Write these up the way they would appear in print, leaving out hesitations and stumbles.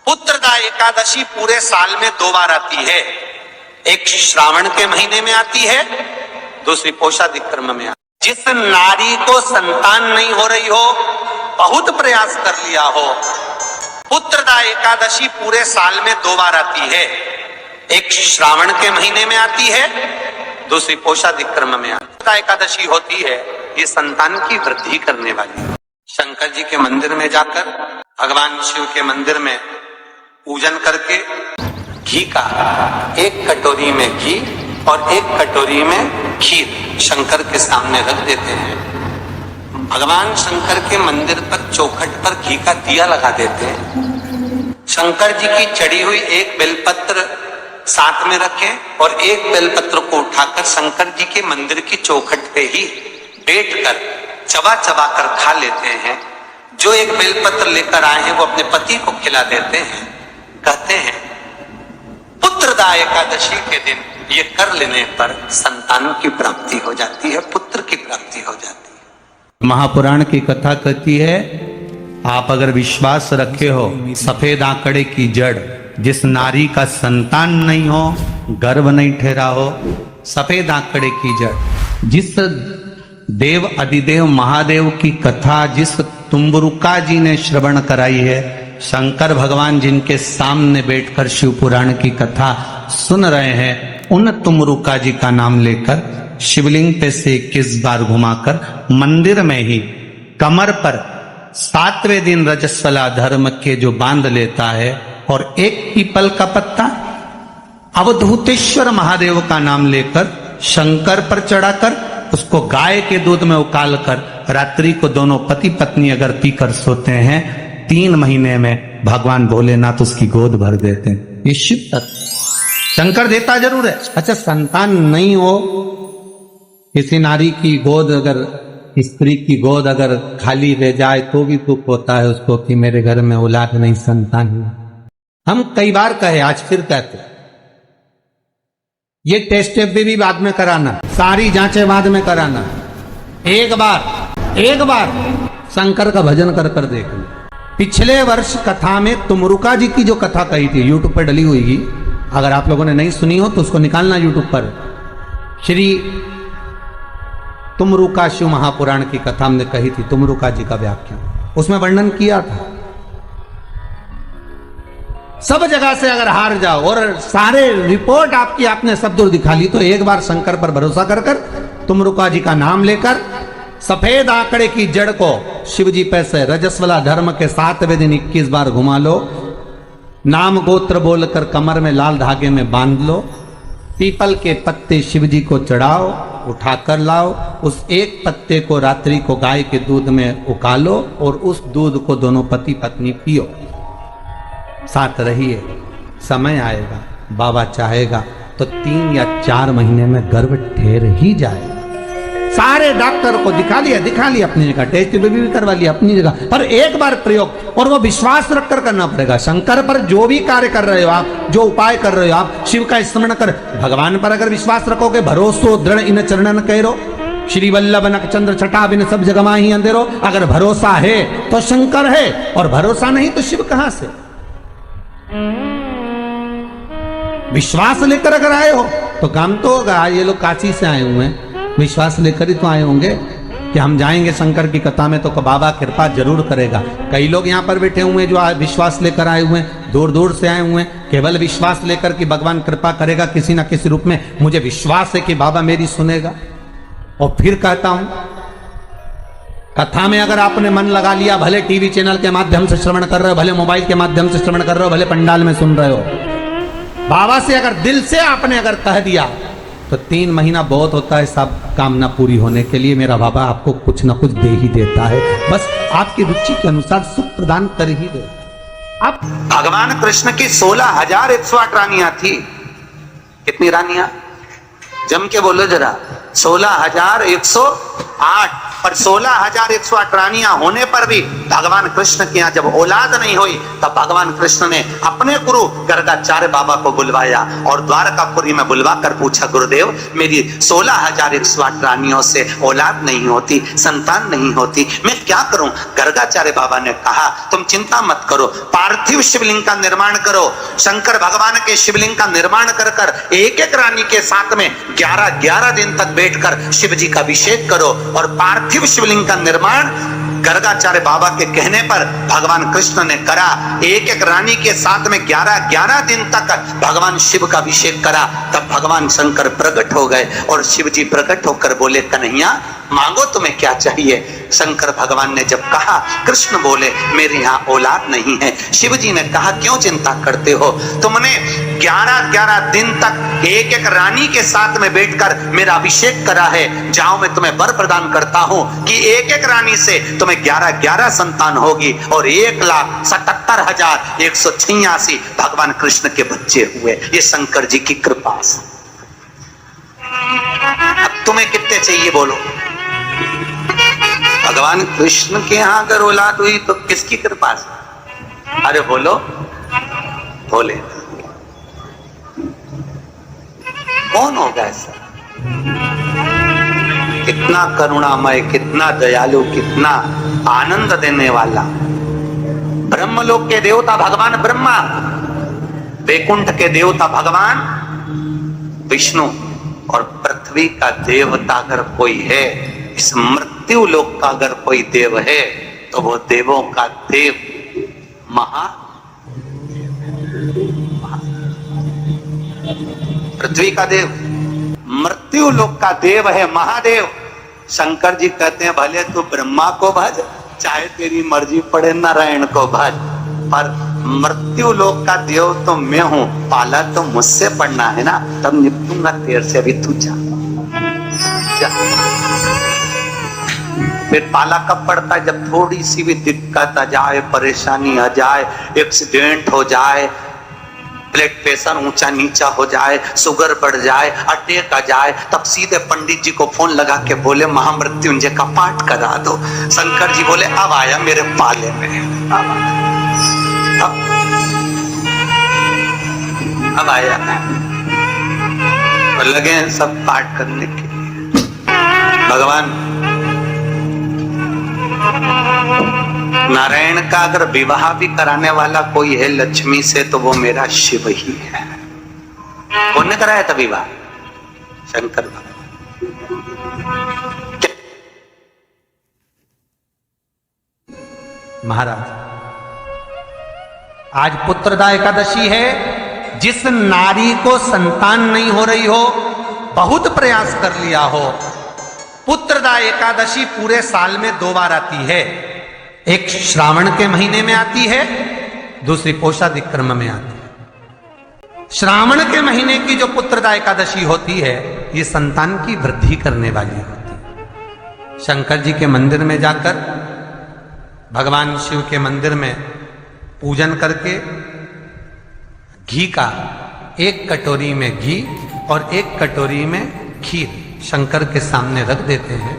पुत्रदा एकादशी पूरे साल में 2 बार आती है। एक श्रावण के महीने में आती है, दूसरी पोषादि क्रम में आती है। जिस नारी को संतान नहीं हो रही हो, बहुत प्रयास कर लिया हो, पुत्रदा एकादशी पूरे साल में 2 बार आती है। एक श्रावण के महीने में आती है, दूसरी पोषादि क्रम में आती है। एकादशी होती है ये संतान की वृद्धि करने वाली। शंकर जी के मंदिर में जाकर, भगवान शिव के मंदिर में पूजन करके घी का 1 कटोरी में घी और 1 कटोरी में खीर शंकर के सामने रख देते हैं। भगवान शंकर के मंदिर पर चौखट पर घी का दिया लगा देते हैं। शंकर जी की चढ़ी हुई 1 बेलपत्र साथ में रखें और 1 बेलपत्र को उठाकर शंकर जी के मंदिर की चौखट पे ही बैठकर चबा चबा कर खा लेते हैं। जो 1 बेलपत्र लेकर आए हैं वो अपने पति को खिला देते हैं। कहते हैं पुत्रदा एकादशी के दिन ये कर लेने पर संतान की प्राप्ति हो जाती है, पुत्र की प्राप्ति हो जाती है। महापुराण की कथा कहती है, आप अगर विश्वास रखे हो, सफेद आंकड़े की जड़, जिस नारी का संतान नहीं हो, गर्भ नहीं ठहरा हो, सफेद आंकड़े की जड़, जिस देव अधिदेव महादेव की कथा जिस तुम्बरुका जी ने श्रवण कराई है, शंकर भगवान जिनके सामने बैठकर शिव पुराण की कथा सुन रहे हैं, उन तुमरुका जी का नाम लेकर शिवलिंग पे से 21 बार घुमाकर मंदिर में ही कमर पर 7वें दिन रजस्वला धर्म के जो बांध लेता है और 1 पीपल का पत्ता अवधूतेश्वर महादेव का नाम लेकर शंकर पर चढ़ाकर उसको गाय के दूध में उकाल कर रात्रि को दोनों पति पत्नी अगर पीकर सोते हैं, 3 महीने में भगवान भोलेनाथ उसकी गोद भर देते हैं। ये शिव तत्व शंकर देता जरूर है। अच्छा, संतान नहीं हो, किसी नारी की गोद अगर, स्त्री की गोद अगर खाली रह जाए तो भी दुख होता है उसको कि मेरे घर में औलाद नहीं, संतान नहीं। हम कई बार कहे, आज फिर कहते, ये टेस्ट भी बाद में कराना, सारी जांचें बाद में कराना। एक बार शंकर का भजन कर कर देखना। पिछले वर्ष कथा में तुमरुका जी की जो कथा कही थी, यूट्यूब पर डली हुई, अगर आप लोगों ने नहीं सुनी हो तो उसको निकालना यूट्यूब पर। श्री तुमरुका शिव महापुराण की कथा हमने कही थी, तुमरुका जी का व्याख्यान, उसमें वर्णन किया था। सब जगह से अगर हार जाओ और सारे रिपोर्ट आपकी आपने सब दूर दिखा ली, तो एक बार शंकर पर भरोसा कर कर तुमरुका जी का नाम लेकर सफेद आंकड़े की जड़ को शिव जी पे से रजस्वला धर्म के 7वें दिन 21 बार घुमा लो, नाम गोत्र बोलकर कमर में लाल धागे में बांध लो, पीपल के पत्ते शिव जी को चढ़ाओ, उठाकर लाओ, उस 1 पत्ते को रात्रि को गाय के दूध में उकालो और उस दूध को दोनों पति पत्नी पियो, साथ रहिए। समय आएगा, बाबा चाहेगा तो 3 या 4 महीने में गर्भ ठहर ही जाएगा। सारे डॉक्टर को दिखा लिया अपनी जगह, टेस्ट भी करवा लिया अपनी जगह, पर एक बार प्रयोग, और वो विश्वास रखकर करना पड़ेगा। शंकर पर जो भी कार्य कर रहे हो आप, जो उपाय कर रहे हो आप, शिव का स्मरण कर, भगवान पर अगर विश्वास रखोगे, भरोसो दृढ़ इन चरणन करो, श्री वल्लभ नख चंद्र छटा बिन सब जगमा ही अंधेरो। अगर भरोसा है तो शंकर है, और भरोसा नहीं तो शिव कहां से। विश्वास लेकर अगर आए हो तो काम तो होगा। ये लोग काशी से आए हुए हैं, विश्वास लेकर ही तो आए होंगे कि हम जाएंगे शंकर की कथा में तो बाबा कृपा जरूर करेगा। कई लोग यहाँ पर बैठे हुए हैं जो विश्वास लेकर आए हुए हैं, दूर दूर से आए हुए हैं, केवल विश्वास लेकर कि भगवान कृपा करेगा किसी ना किसी रूप में, मुझे विश्वास है कि बाबा मेरी सुनेगा। और फिर कहता हूं, कथा में अगर आपने मन लगा लिया, भले टीवी चैनल के माध्यम से श्रवण कर रहे हो, भले मोबाइल के माध्यम से श्रवण कर रहे हो, भले पंडाल में सुन रहे हो, बाबा से अगर दिल से आपने अगर कह दिया तो 3 महीना बहुत होता है सब कामना पूरी होने के लिए। मेरा बाबा आपको कुछ ना कुछ दे ही देता है, बस आपकी रुचि के अनुसार सुख प्रदान कर ही दे। अब भगवान कृष्ण की 16,108 रानियां थी। कितनी रानियां? जम के बोलो जरा, 16,108। और 16,108 रानियां होने पर भी भगवान कृष्ण के यहाँ जब औलाद नहीं हुई तब भगवान कृष्ण ने अपने गुरु गर्गाचार्य बाबा को बुलवाया और द्वारकापुरी में बुलवा कर पूछा, गुरुदेव मेरी 16,108 रानियों से औलाद नहीं होती, संतान नहीं होती, मैं क्या करूं? गर्गाचार्य बाबा ने कहा, तुम चिंता मत करो, पार्थिव शिवलिंग का निर्माण करो। शंकर भगवान के शिवलिंग का निर्माण कर कर एक एक रानी के साथ में 11-11 दिन तक बैठकर शिव जी का अभिषेक करो। और पार्थिव शिवलिंग का निर्माण गर्गाचार्य बाबा के कहने पर भगवान कृष्ण ने करा। एक एक रानी के साथ में 11-11 दिन तक भगवान शिव का अभिषेक करा। तब भगवान शंकर प्रकट हो गए और शिव जी प्रकट होकर बोले, कन्हैया मांगो तुम्हें क्या चाहिए? शंकर भगवान ने जब कहा, कृष्ण बोले मेरे यहाँ औलाद नहीं है। शिव जी ने कहा, क्यों चिंता करते हो? तुमने 11-11 दिन तक एक एक रानी के साथ में बैठकर मेरा अभिषेक करा है। जाओ मैं तुम्हें वर प्रदान करता हूं कि एक एक रानी से तुम्हें 11-11 संतान होगी और 1,77,186 भगवान कृष्ण के बच्चे हुए। ये शंकर जी की कृपा से। अब तुम्हें कितने चाहिए बोलो? भगवान कृष्ण के यहां अगर औलाद हुई तो किसकी कृपा से? अरे बोलो, बोले कौन होगा ऐसा? कितना करुणामय, कितना दयालु, कितना आनंद देने वाला। ब्रह्मलोक के देवता भगवान ब्रह्मा, वैकुंठ के देवता भगवान विष्णु और पृथ्वी का देवता अगर कोई है, इस मृत्यु लोक का अगर कोई देव है तो वो देवों का देव पृथ्वी का देव, मृत्यु लोक का देव है महादेव। शंकर जी कहते हैं, भले तू ब्रह्मा को भज, चाहे तेरी मर्जी पड़े नारायण को भज, पर मृत्यु लोक का देव तो मैं हूं, पाला तो मुझसे पड़ना है ना, तब निपटूंगा तेरे से। अभी तू जा। फिर पाला कब पड़ता है? जब थोड़ी सी भी दिक्कत आ जाए, परेशानी आ जाए, एक्सीडेंट हो जाए, ब्लड प्रेशर ऊंचा नीचा हो जाए, शुगर बढ़ जाए, अटैक आ जाए, तब सीधे पंडित जी को फोन लगा के बोले महामृत्युंजय का पाठ करा दो। शंकर जी बोले अब आया मेरे पाले में, अब आया। और लगे हैं सब पाठ करने के। भगवान नारायण का अगर विवाह भी कराने वाला कोई है लक्ष्मी से तो वो मेरा शिव ही है। कौन ने कराया था विवाह? शंकर भगवान। महाराज आज पुत्रदा एकादशी है। जिस नारी को संतान नहीं हो रही हो, बहुत प्रयास कर लिया हो, पुत्रदा एकादशी पूरे साल में 2 बार आती है। एक श्रावण के महीने में आती है, दूसरी पोषादिक्रम में आती है। श्रावण के महीने की जो पुत्रदा एकादशी होती है, ये संतान की वृद्धि करने वाली होती है। शंकर जी के मंदिर में जाकर, भगवान शिव के मंदिर में पूजन करके घी का 1 कटोरी में घी और 1 कटोरी में खीर शंकर के सामने रख देते हैं।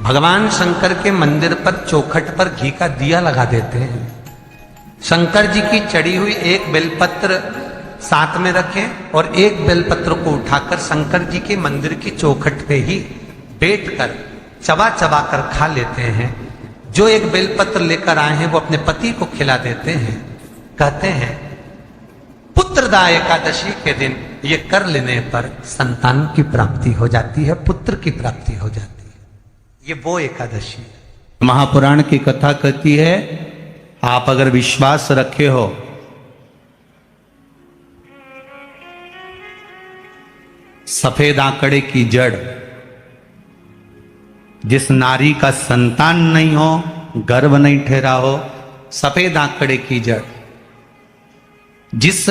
भगवान शंकर के मंदिर पर चौखट पर घी का दिया लगा देते हैं। शंकर जी की चढ़ी हुई 1 बेलपत्र साथ में रखें और 1 बेलपत्र को उठाकर शंकर जी के मंदिर की चौखट पे ही बैठकर चबा चबा कर खा लेते हैं। जो 1 बेलपत्र लेकर आए हैं वो अपने पति को खिला देते हैं। कहते हैं पुत्रदा एकादशी के दिन ये कर लेने पर संतान की प्राप्ति हो जाती है, पुत्र की प्राप्ति हो जाती है। ये वो एकादशी है। महापुराण की कथा कहती है, आप अगर विश्वास रखे हो सफेद आंकड़े की जड़, जिस नारी का संतान नहीं हो, गर्भ नहीं ठहरा हो, सफेद आंकड़े की जड़, जिस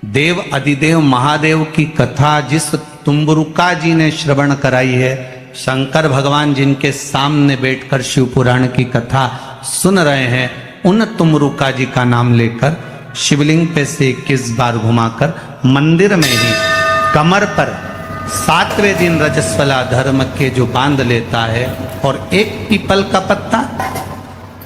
देव अधिदेव महादेव की कथा जिस तुम्बरुका जी ने श्रवण कराई है, शंकर भगवान जिनके सामने बैठकर शिव पुराण की कथा सुन रहे हैं, उन तुम्बरुका जी का नाम लेकर शिवलिंग पे से 21 बार घुमाकर मंदिर में ही कमर पर 7वें दिन रजस्वला धर्म के जो बांध लेता है और एक पीपल का पत्ता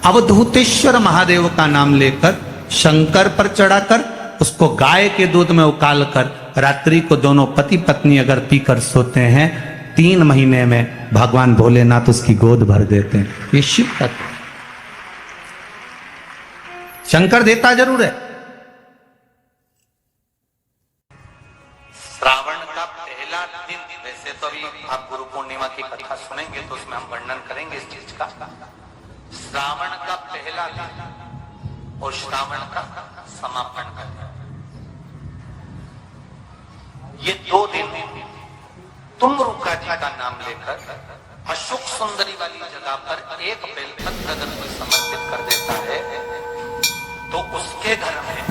अवधूतेश्वर महादेव का नाम लेकर शंकर पर चढ़ाकर उसको गाय के दूध में उकाल कर रात्रि को दोनों पति पत्नी अगर पीकर सोते हैं 3 महीने में भगवान भोलेनाथ उसकी गोद भर देते हैं। ये शिव तत्व। शंकर देता जरूर है। श्रावण का पहला दिन, वैसे तो अभी आप गुरु पूर्णिमा की कथा सुनेंगे तो उसमें हम वर्णन करेंगे इस चीज का। श्रावण का पहला दिन और श्रावण का समापन का दिन, ये 2 दिन तुमरुका जी का नाम लेकर अशोक सुंदरी वाली जगह पर एक बेलपत्र अगर कोई समर्पित कर देता है तो उसके घर में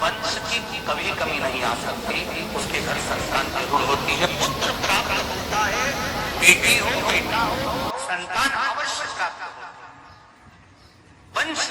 वंश की कभी कमी नहीं आ सकती, उसके घर संतान जरूर होती है, पुत्र प्राप्त होता है, बेटी हो बेटा हो संतान अवश्य प्राप्त होता है, वंश